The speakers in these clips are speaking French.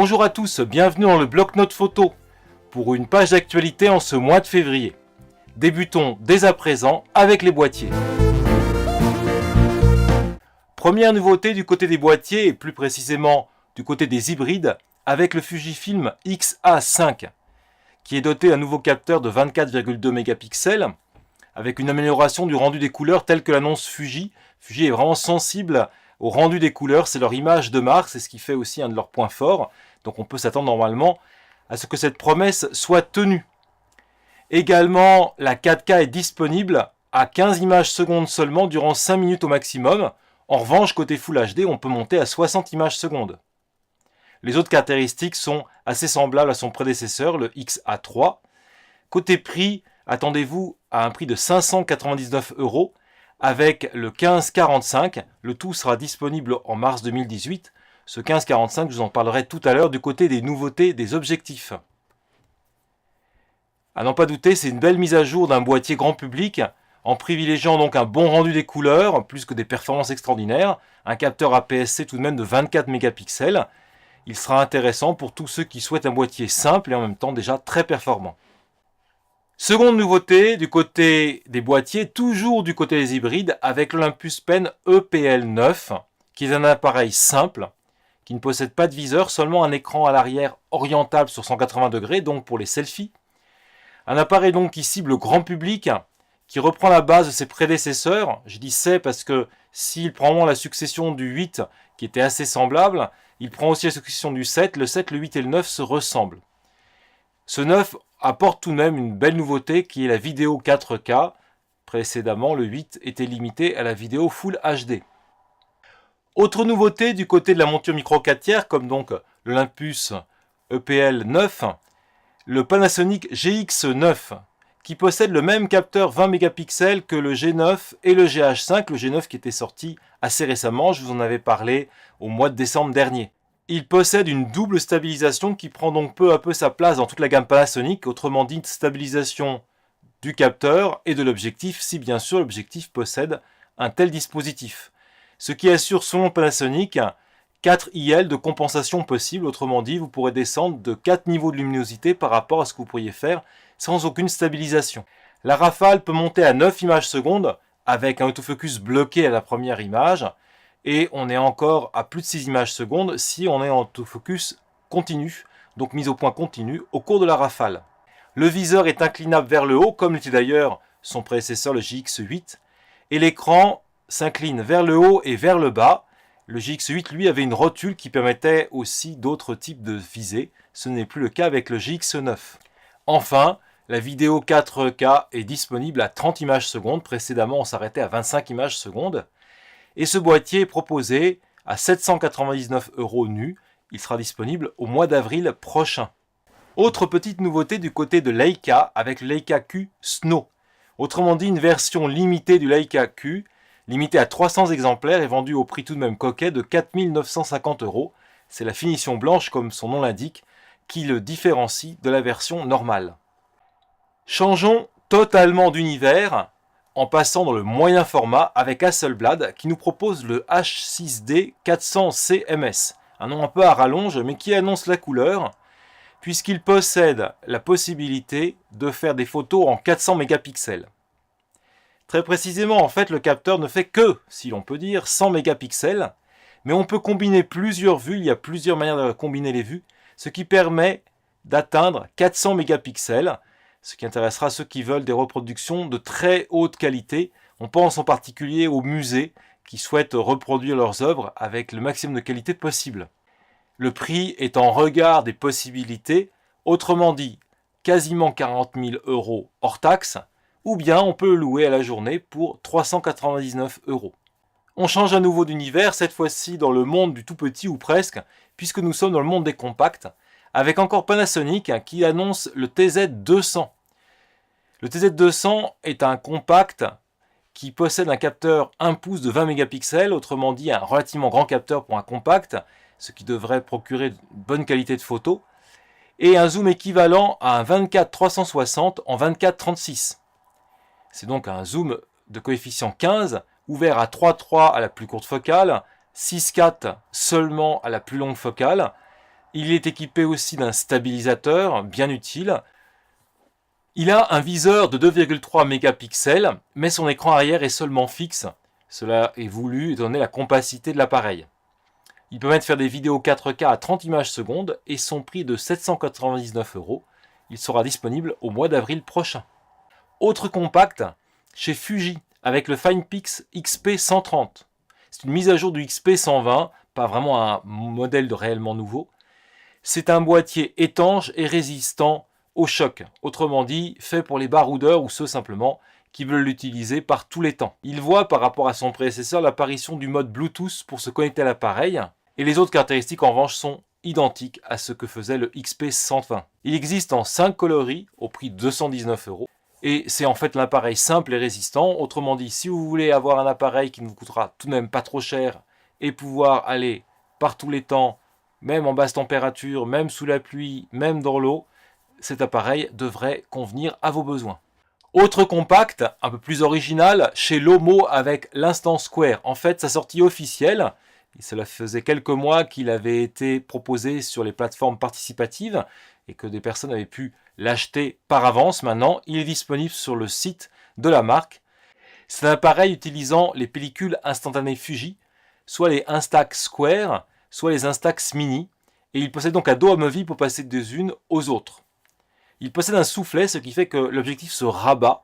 Bonjour à tous, bienvenue dans le bloc-notes photo pour une page d'actualité en ce mois de février. Débutons dès à présent avec les boîtiers. Première nouveauté du côté des boîtiers et plus précisément du côté des hybrides avec le Fujifilm X-A5 qui est doté d'un nouveau capteur de 24,2 mégapixels avec une amélioration du rendu des couleurs telle que l'annonce Fuji. Fuji est vraiment sensible au rendu des couleurs, c'est leur image de marque, c'est ce qui fait aussi un de leurs points forts. Donc on peut s'attendre normalement à ce que cette promesse soit tenue. Également, la 4K est disponible à 15 images secondes seulement durant 5 minutes au maximum. En revanche, côté Full HD, on peut monter à 60 images secondes. Les autres caractéristiques sont assez semblables à son prédécesseur, le XA3. Côté prix, attendez-vous à un prix de 599 € avec le 1545. Le tout sera disponible en mars 2018. Ce 1545, je vous en parlerai tout à l'heure du côté des nouveautés des objectifs. À n'en pas douter, c'est une belle mise à jour d'un boîtier grand public, en privilégiant donc un bon rendu des couleurs, plus que des performances extraordinaires, un capteur APS-C tout de même de 24 mégapixels. Il sera intéressant pour tous ceux qui souhaitent un boîtier simple et en même temps déjà très performant. Seconde nouveauté du côté des boîtiers, toujours du côté des hybrides, avec l'Olympus Pen EPL9, qui est un appareil simple, qui ne possède pas de viseur, seulement un écran à l'arrière orientable sur 180 degrés, donc pour les selfies. Un appareil donc qui cible le grand public, qui reprend la base de ses prédécesseurs. Je dis c'est parce que s'il prend vraiment la succession du 8, qui était assez semblable, il prend aussi la succession du 7. Le 7, le 8 et le 9 se ressemblent. Ce 9 apporte tout de même une belle nouveauté qui est la vidéo 4K. Précédemment, le 8 était limité à la vidéo Full HD. Autre nouveauté du côté de la monture micro 4 tiers, comme donc l'Olympus EPL9, le Panasonic GX9, qui possède le même capteur 20 mégapixels que le G9 et le GH5, le G9 qui était sorti assez récemment, je vous en avais parlé au mois de décembre dernier. Il possède une double stabilisation qui prend donc peu à peu sa place dans toute la gamme Panasonic, autrement dit stabilisation du capteur et de l'objectif, si bien sûr l'objectif possède un tel dispositif. Ce qui assure selon Panasonic 4 IL de compensation possible, autrement dit vous pourrez descendre de 4 niveaux de luminosité par rapport à ce que vous pourriez faire sans aucune stabilisation. La rafale peut monter à 9 images secondes avec un autofocus bloqué à la première image et on est encore à plus de 6 images secondes si on est en autofocus continu, donc mise au point continu au cours de la rafale. Le viseur est inclinable vers le haut comme l'était d'ailleurs son prédécesseur le GX8 et l'écran s'incline vers le haut et vers le bas. Le GX8 lui avait une rotule qui permettait aussi d'autres types de visées. Ce n'est plus le cas avec le GX9. Enfin, la vidéo 4K est disponible à 30 images secondes. Précédemment, on s'arrêtait à 25 images secondes. Et ce boîtier est proposé à 799 € nu. Il sera disponible au mois d'avril prochain. Autre petite nouveauté du côté de Leica avec le Leica Q Snow. Autrement dit, une version limitée du Leica Q, limitée à 300 exemplaires et vendue au prix tout de même coquet de 4 950 €. C'est la finition blanche, comme son nom l'indique, qui le différencie de la version normale. Changeons totalement d'univers en passant dans le moyen format avec Hasselblad qui nous propose le H6D 400 CMS. Un nom un peu à rallonge mais qui annonce la couleur puisqu'il possède la possibilité de faire des photos en 400 mégapixels. Très précisément, en fait, le capteur ne fait que, si l'on peut dire, 100 mégapixels, mais on peut combiner plusieurs vues, il y a plusieurs manières de combiner les vues, ce qui permet d'atteindre 400 mégapixels, ce qui intéressera ceux qui veulent des reproductions de très haute qualité. On pense en particulier aux musées qui souhaitent reproduire leurs œuvres avec le maximum de qualité possible. Le prix est en regard des possibilités, autrement dit, quasiment 40 000 € hors taxe, ou bien on peut le louer à la journée pour 399 €. On change à nouveau d'univers, cette fois-ci dans le monde du tout petit ou presque, puisque nous sommes dans le monde des compacts, avec encore Panasonic qui annonce le TZ200. Le TZ200 est un compact qui possède un capteur 1 pouce de 20 mégapixels, autrement dit un relativement grand capteur pour un compact, ce qui devrait procurer une bonne qualité de photo, et un zoom équivalent à un 24-360 en 24-36. C'est donc un zoom de coefficient 15, ouvert à 3.3 à la plus courte focale, 6.4 seulement à la plus longue focale, Il est équipé aussi d'un stabilisateur bien utile. Il a un viseur de 2,3 mégapixels, mais son écran arrière est seulement fixe. Cela est voulu étant donné la compacité de l'appareil. Il permet de faire des vidéos 4K à 30 images secondes et son prix de 799 €. Il sera disponible au mois d'avril prochain. Autre compact, chez Fuji, avec le FinePix XP130. C'est une mise à jour du XP120, pas vraiment un modèle réellement nouveau. C'est un boîtier étanche et résistant au choc. Autrement dit, fait pour les baroudeurs ou ceux simplement qui veulent l'utiliser par tous les temps. Il voit par rapport à son prédécesseur l'apparition du mode Bluetooth pour se connecter à l'appareil. Et les autres caractéristiques en revanche sont identiques à ce que faisait le XP120. Il existe en 5 coloris au prix de 219 €. Et c'est en fait l'appareil simple et résistant. Autrement dit, si vous voulez avoir un appareil qui ne vous coûtera tout de même pas trop cher et pouvoir aller par tous les temps, même en basse température, même sous la pluie, même dans l'eau, cet appareil devrait convenir à vos besoins. Autre compact, un peu plus original, chez Lomo avec l'Instant Square. En fait, sa sortie officielle, cela faisait quelques mois qu'il avait été proposé sur les plateformes participatives et que des personnes avaient pu l'acheter par avance. Maintenant, il est disponible sur le site de la marque. C'est un appareil utilisant les pellicules instantanées Fuji, soit les Instax Square, soit les Instax Mini, et il possède donc un dos amovible pour passer des unes aux autres. Il possède un soufflet, ce qui fait que l'objectif se rabat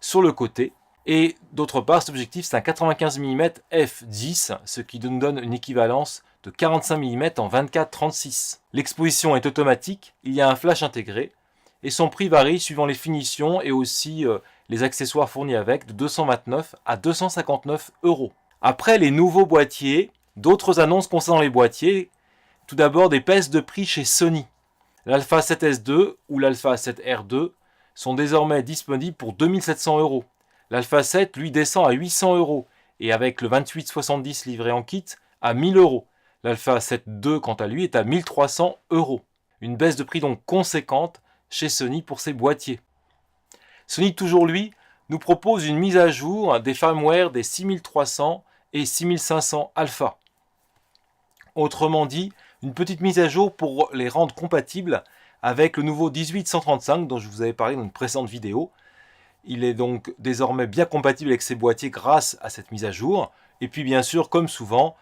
sur le côté. Et d'autre part, cet objectif, c'est un 95 mm f10, ce qui nous donne une équivalence de 45 mm en 24-36. L'exposition est automatique, il y a un flash intégré, et son prix varie suivant les finitions et aussi les accessoires fournis avec, de 229 à 259 €. Après les nouveaux boîtiers, d'autres annonces concernant les boîtiers. Tout d'abord, des baisses de prix chez Sony. L'Alpha 7S2 ou l'Alpha 7R2 sont désormais disponibles pour 2700 €. L'Alpha 7, lui, descend à 800 € et avec le 2870 livré en kit à 1000 €. L'Alpha 7 II, quant à lui, est à 1300 €. Une baisse de prix donc conséquente chez Sony pour ses boîtiers. Sony, toujours lui, nous propose une mise à jour des firmware des 6300 et 6500 Alpha. Autrement dit, une petite mise à jour pour les rendre compatibles avec le nouveau 18135 dont je vous avais parlé dans une précédente vidéo. Il est donc désormais bien compatible avec ces boîtiers grâce à cette mise à jour. Et puis bien sûr, comme souvent,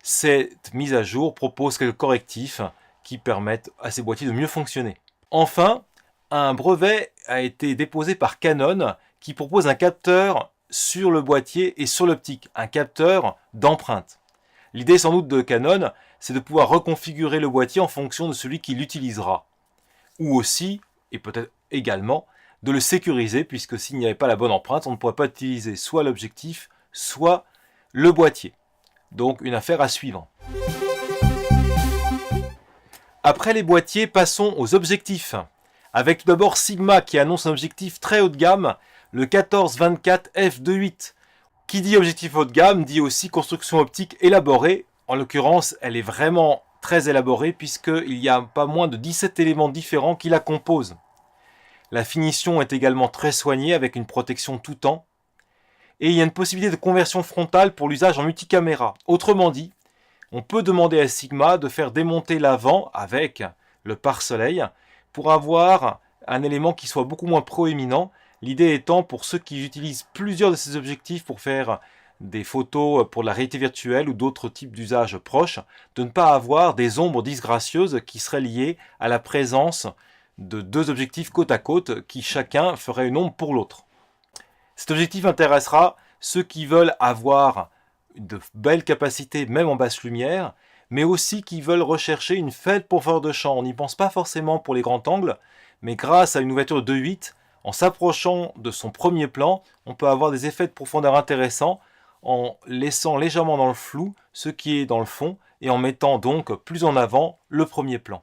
cette mise à jour propose quelques correctifs qui permettent à ces boîtiers de mieux fonctionner. Enfin, un brevet a été déposé par Canon qui propose un capteur sur le boîtier et sur l'optique, un capteur d'empreinte. L'idée sans doute de Canon, c'est de pouvoir reconfigurer le boîtier en fonction de celui qui l'utilisera. Ou aussi, et peut-être également, de le sécuriser, puisque s'il n'y avait pas la bonne empreinte, on ne pourrait pas utiliser soit l'objectif, soit le boîtier. Donc une affaire à suivre. Après les boîtiers, passons aux objectifs. Avec tout d'abord Sigma qui annonce un objectif très haut de gamme, le 14-24 f2.8. Qui dit objectif haut de gamme dit aussi construction optique élaborée. En l'occurrence, elle est vraiment très élaborée puisqu'il y a pas moins de 17 éléments différents qui la composent. La finition est également très soignée avec une protection tout temps. Et il y a une possibilité de conversion frontale pour l'usage en multicaméra. Autrement dit, on peut demander à Sigma de faire démonter l'avant avec le pare-soleil pour avoir un élément qui soit beaucoup moins proéminent. L'idée étant pour ceux qui utilisent plusieurs de ces objectifs pour faire des photos pour la réalité virtuelle ou d'autres types d'usages proches, de ne pas avoir des ombres disgracieuses qui seraient liées à la présence de deux objectifs côte à côte qui chacun ferait une ombre pour l'autre. Cet objectif intéressera ceux qui veulent avoir de belles capacités même en basse lumière, mais aussi qui veulent rechercher une faible profondeur de champ. On n'y pense pas forcément pour les grands angles, mais grâce à une ouverture de 2.8, en s'approchant de son premier plan, on peut avoir des effets de profondeur intéressants en laissant légèrement dans le flou ce qui est dans le fond et en mettant donc plus en avant le premier plan.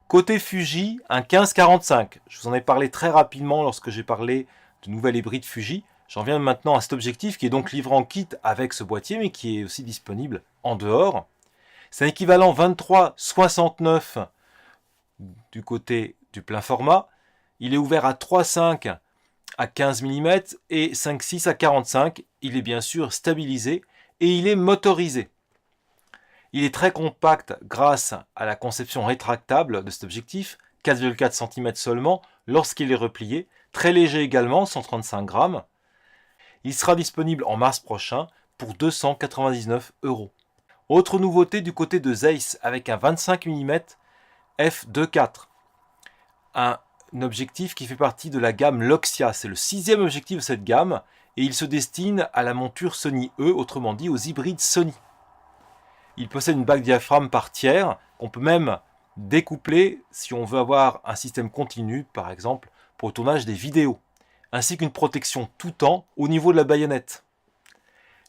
Côté Fuji, un 15-45. Je vous en ai parlé très rapidement lorsque j'ai parlé de nouvel hybride Fuji. J'en viens maintenant à cet objectif qui est donc livré en kit avec ce boîtier mais qui est aussi disponible en dehors. C'est un équivalent 23-69 du côté du plein format. Il est ouvert à 3.5 à 15 mm et 5.6 à 45. Il est bien sûr stabilisé et il est motorisé. Il est très compact grâce à la conception rétractable de cet objectif, 4,4 cm seulement lorsqu'il est replié, très léger également, 135 grammes. Il sera disponible en mars prochain pour 299 €. Autre nouveauté du côté de Zeiss avec un 25 mm f2.4. Un objectif qui fait partie de la gamme Loxia. C'est le 6e objectif de cette gamme et il se destine à la monture Sony E, autrement dit aux hybrides Sony. Il possède une bague diaphragme par tiers qu'on peut même découpler si on veut avoir un système continu, par exemple pour le tournage des vidéos, ainsi qu'une protection tout temps au niveau de la baïonnette.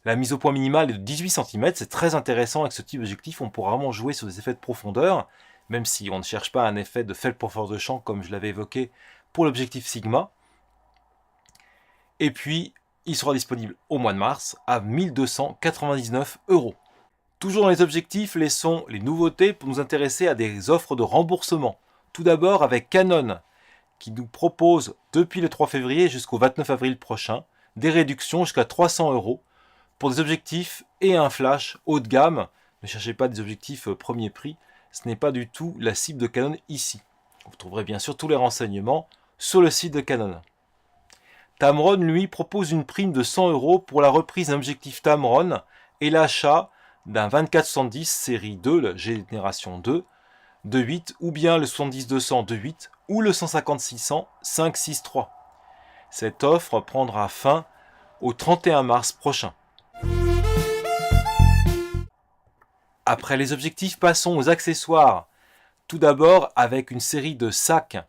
La mise au point minimale est de 18 cm, c'est très intéressant avec ce type d'objectif, on pourra vraiment jouer sur des effets de profondeur, même si on ne cherche pas un effet de faible profondeur de champ comme je l'avais évoqué pour l'objectif Sigma. Et puis, il sera disponible au mois de mars à 1299 €. Toujours dans les objectifs, laissons les nouveautés pour nous intéresser à des offres de remboursement. Tout d'abord avec Canon, qui nous propose depuis le 3 février jusqu'au 29 avril prochain des réductions jusqu'à 300 € pour des objectifs et un flash haut de gamme. Ne cherchez pas des objectifs premier prix, ce n'est pas du tout la cible de Canon ici. Vous trouverez bien sûr tous les renseignements sur le site de Canon. Tamron, lui, propose une prime de 100 € pour la reprise d'un objectif Tamron et l'achat d'un 24-70 série 2, la génération 2, de 8, ou bien le 70-200 de 8, ou le 150-600 5.6.3. Cette offre prendra fin au 31 mars prochain. Après les objectifs, passons aux accessoires. Tout d'abord avec une série de sacs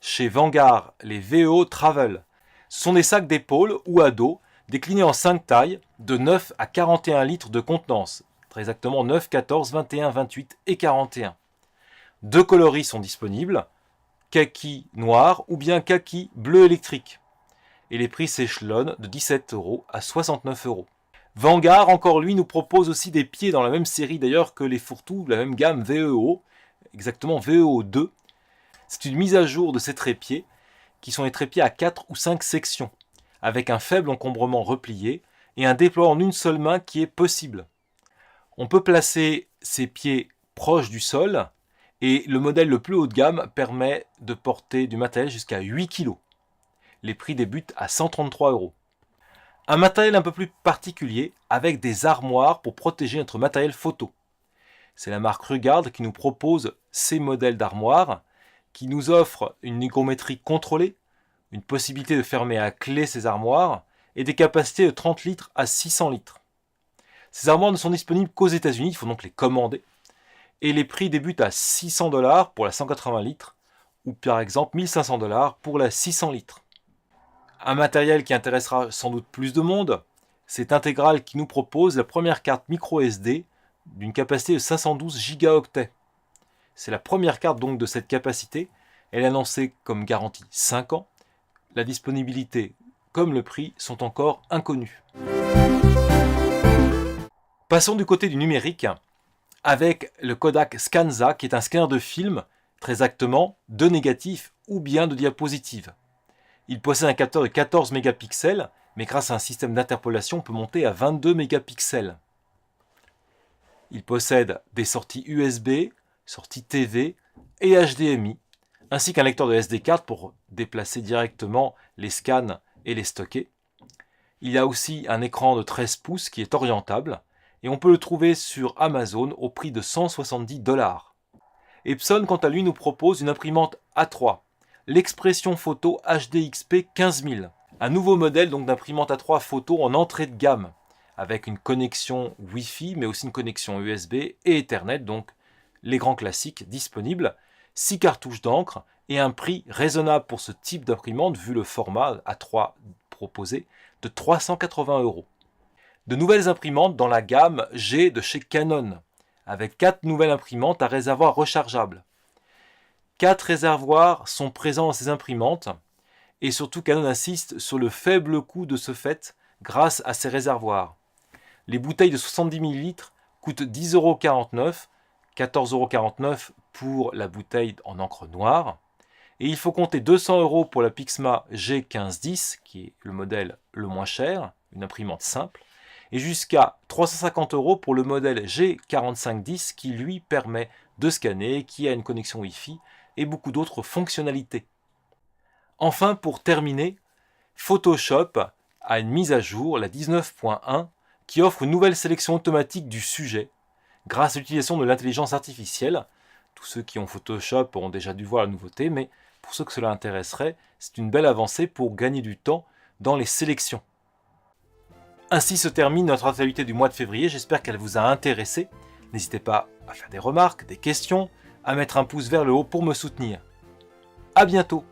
chez Vanguard, les VEO Travel. Ce sont des sacs d'épaule ou à dos, déclinés en 5 tailles, de 9 à 41 litres de contenance. Très exactement 9, 14, 21, 28 et 41. Deux coloris sont disponibles, kaki noir ou bien kaki bleu électrique. Et les prix s'échelonnent de 17 € à 69 €. Vanguard, encore lui, nous propose aussi des pieds dans la même série d'ailleurs que les fourre-tout, la même gamme VEO, exactement VEO 2. C'est une mise à jour de ces trépieds, qui sont des trépieds à 4 ou 5 sections, avec un faible encombrement replié et un déploiement en une seule main qui est possible. On peut placer ces pieds proches du sol et le modèle le plus haut de gamme permet de porter du matériel jusqu'à 8 kg. Les prix débutent à 133 €. Un matériel un peu plus particulier avec des armoires pour protéger notre matériel photo. C'est la marque Rugard qui nous propose ces modèles d'armoires qui nous offrent une hygrométrie contrôlée, une possibilité de fermer à clé ces armoires et des capacités de 30 litres à 600 litres. Ces armoires ne sont disponibles qu'aux États-Unis, il faut donc les commander. Et les prix débutent à 600 $ pour la 180 litres ou par exemple 1500 $ pour la 600 litres. Un matériel qui intéressera sans doute plus de monde, c'est Integral qui nous propose la première carte micro SD d'une capacité de 512 Go. C'est la première carte donc de cette capacité. Elle est annoncée comme garantie 5 ans. La disponibilité comme le prix sont encore inconnus. Passons du côté du numérique avec le Kodak Scanza qui est un scanner de film, très exactement de négatifs ou bien de diapositives. Il possède un capteur de 14 mégapixels, mais grâce à un système d'interpolation, on peut monter à 22 mégapixels. Il possède des sorties USB, sorties TV et HDMI, ainsi qu'un lecteur de SD card pour déplacer directement les scans et les stocker. Il y a aussi un écran de 13 pouces qui est orientable, et on peut le trouver sur Amazon au prix de 170 $. Epson, quant à lui, nous propose une imprimante A3, l'Expression Photo HDXP 15000, un nouveau modèle donc d'imprimante A3 photo en entrée de gamme, avec une connexion Wi-Fi, mais aussi une connexion USB et Ethernet, donc les grands classiques disponibles, 6 cartouches d'encre et un prix raisonnable pour ce type d'imprimante, vu le format A3 proposé, de 380 €. De nouvelles imprimantes dans la gamme G de chez Canon, avec 4 nouvelles imprimantes à réservoir rechargeable. 4 réservoirs sont présents dans ces imprimantes, et surtout Canon insiste sur le faible coût de ce fait grâce à ces réservoirs. Les bouteilles de 70 ml coûtent 10,49 €, 14,49 € pour la bouteille en encre noire, et il faut compter 200 € pour la Pixma G1510, qui est le modèle le moins cher, une imprimante simple, et jusqu'à 350 € pour le modèle G4510 qui lui permet de scanner, qui a une connexion Wi-Fi et beaucoup d'autres fonctionnalités. Enfin, pour terminer, Photoshop a une mise à jour, la 19.1, qui offre une nouvelle sélection automatique du sujet grâce à l'utilisation de l'intelligence artificielle. Tous ceux qui ont Photoshop ont déjà dû voir la nouveauté, mais pour ceux que cela intéresserait, c'est une belle avancée pour gagner du temps dans les sélections. Ainsi se termine notre actualité du mois de février, j'espère qu'elle vous a intéressé. N'hésitez pas à faire des remarques, des questions, à mettre un pouce vers le haut pour me soutenir. A bientôt!